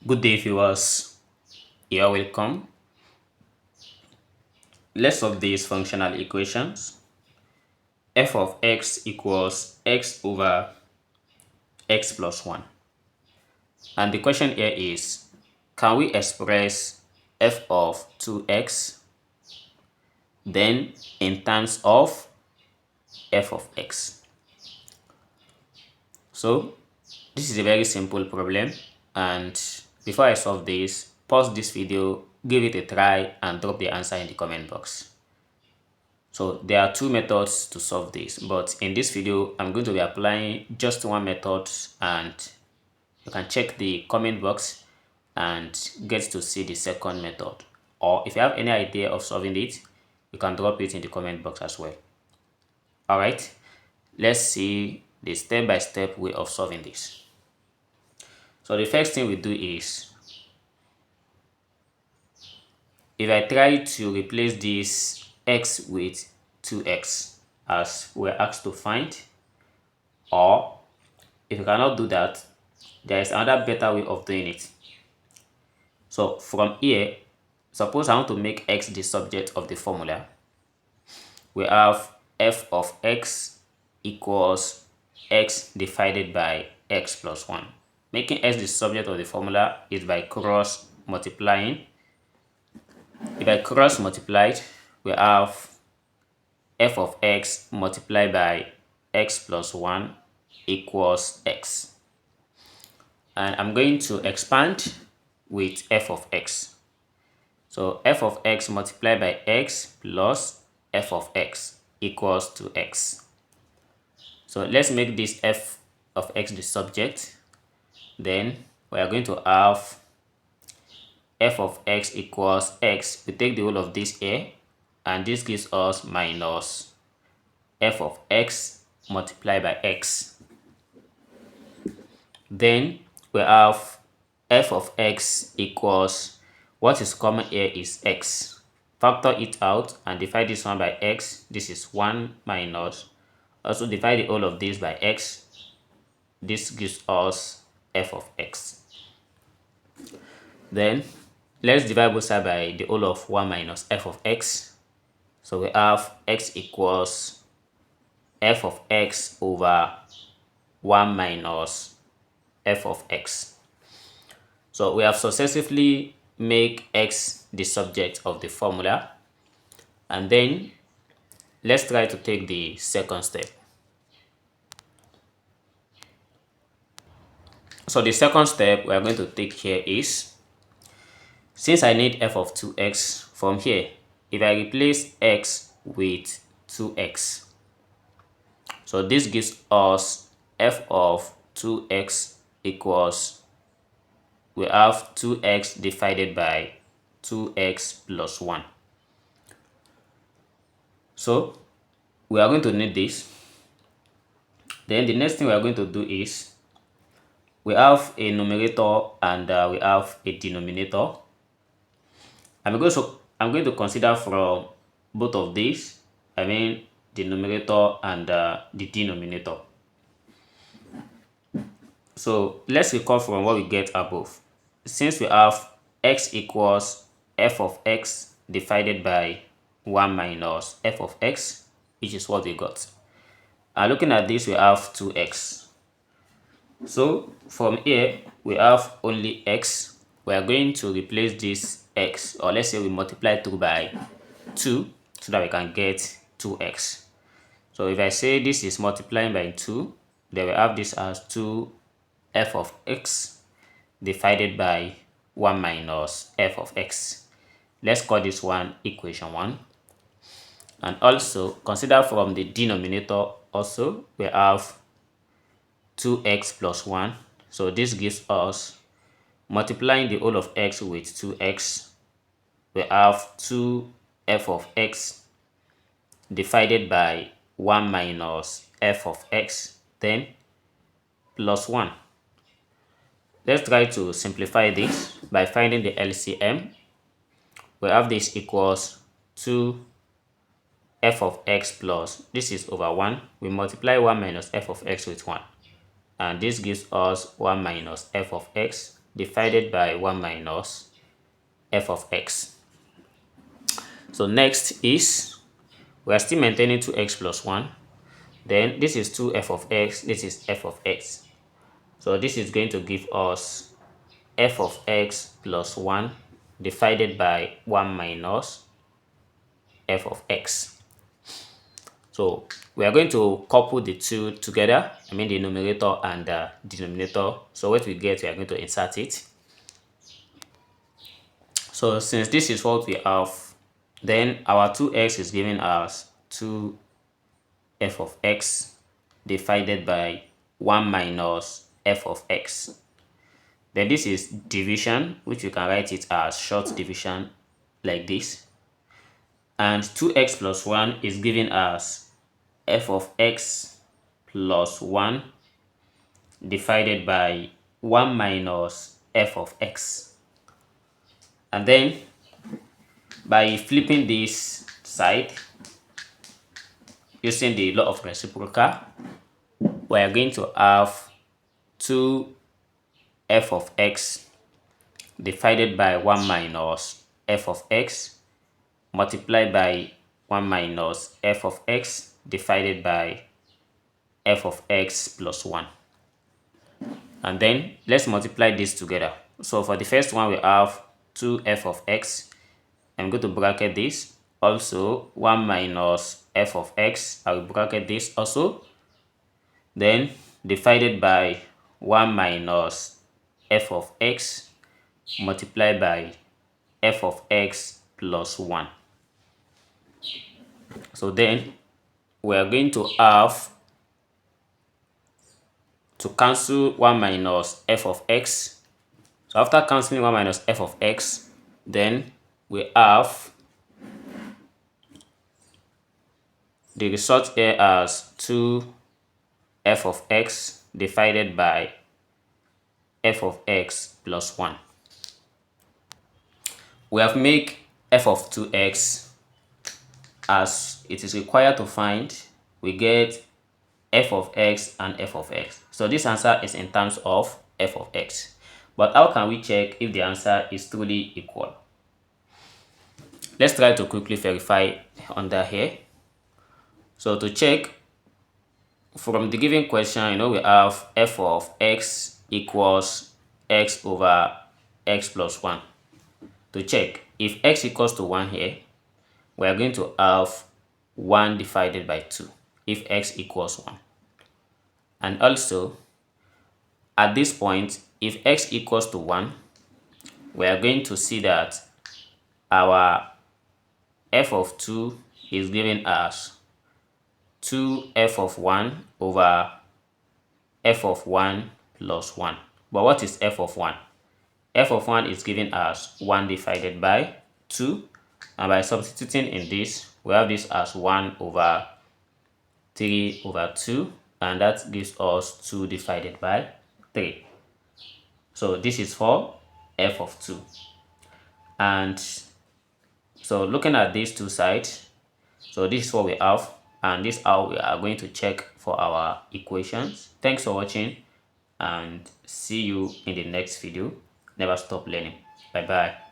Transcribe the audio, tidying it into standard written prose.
Good day, viewers. You are welcome. Let's solve these functional equations. F of x equals x over x plus 1. And the question here is, can we express f of 2x then in terms of f of x? So this is a very simple problem, and before I solve this, pause this video, give it a try and drop the answer in the comment box. So there are two methods to solve this, but in this video I'm going to be applying just one method, and you can check the comment box and get to see the second method. Or if you have any idea of solving it, you can drop it in the comment box as well. Alright, let's see the step-by-step way of solving this. So the first thing we do is, if I try to replace this x with 2x as we're asked to find, or if you cannot do that, there is another better way of doing it. So from here, suppose I want to make x the subject of the formula. We have f of x equals x divided by x plus 1. Making x the subject of the formula is by cross multiplying. If I cross multiply, we have f of x multiplied by x plus 1 equals x. And I'm going to expand with f of x. So f of x multiplied by x plus f of x equals to x. So let's make this f of x the subject. Then we are going to have f of x equals x. We take the whole of this here, and this gives us minus f of x multiplied by x. Then we have f of x equals, what is common here is x. Factor it out and divide this one by x. This is 1 minus. Also divide the whole of this by x. This gives us f of x. Then let's divide both sides by the whole of 1 minus f of x. So we have x equals f of x over 1 minus f of x. So we have successively made x the subject of the formula. And then let's try to take the second step. So the second step we are going to take here is, since I need f of 2x, from here, if I replace x with 2x, so this gives us f of 2x equals, we have 2x divided by 2x plus 1. So we are going to need this. Then the next thing we are going to do is, we have a numerator and we have a denominator. I'm going to consider from both of these, I mean the numerator and the denominator. So let's recall from what we get above. Since we have x equals f of x divided by 1 minus f of x, which is what we got. And looking at this, we have 2x. So from here, we have only x. We are going to replace this x, or let's say we multiply 2 by 2 so that we can get 2x. So if I say this is multiplying by 2, then we have this as 2 f of x divided by 1 minus f of x. Let's call this one equation 1. And also consider from the denominator also, we have 2x plus 1. So this gives us, multiplying the whole of x with 2x, we have 2 f of x divided by 1 minus f of x, then plus 1. Let's try to simplify this by finding the LCM. We have this equals 2 f of x plus, this is over 1. We multiply 1 minus f of x with 1. And this gives us 1 minus f of x. divided by 1 minus f of x. So next is, we are still maintaining 2x plus 1. Then this is 2f of x, this is f of x. So this is going to give us f of x plus 1 divided by 1 minus f of x. So we are going to couple the two together, I mean the numerator and the denominator. So what we get, we are going to insert it. So since this is what we have, then our 2x is giving us 2f of x divided by 1 minus f of x. Then this is division, which we can write it as short division like this. And 2x plus 1 is giving us f of x plus 1 divided by 1 minus f of x. And then by flipping this side using the law of reciprocal, we are going to have 2f of x divided by 1 minus f of x multiplied by 1 minus f of x divided by f of x plus 1. And then let's multiply this together. So for the first one, we have 2f of x. I'm going to bracket this. Also 1 minus f of x, I will bracket this also. Then divided by 1 minus f of x multiplied by f of x plus 1. So then we are going to have to cancel 1 minus f of x. So after cancelling 1 minus f of x, then we have the result here as 2f of x divided by f of x plus 1. We have made f of 2x as it is required to find. We get f of x and f of x. So this answer is in terms of f of x. But how can we check if the answer is truly equal? Let's try to quickly verify under here. So to check, from the given question, we have f of x equals x over x plus 1. To check, if x equals to 1 here, we are going to have 1 divided by 2 if x equals 1. And also, at this point, if x equals to 1, we are going to see that our f of 2 is given as 2f of 1 over f of 1 plus 1. But what is f of 1? F of 1 is given as 1 divided by 2. And by substituting in this, we have this as 1 over 3 over 2. And that gives us 2 divided by 3. So this is for f of 2. And so looking at these two sides, so this is what we have, and this is how we are going to check for our equations. Thanks for watching, and see you in the next video. Never stop learning. Bye bye.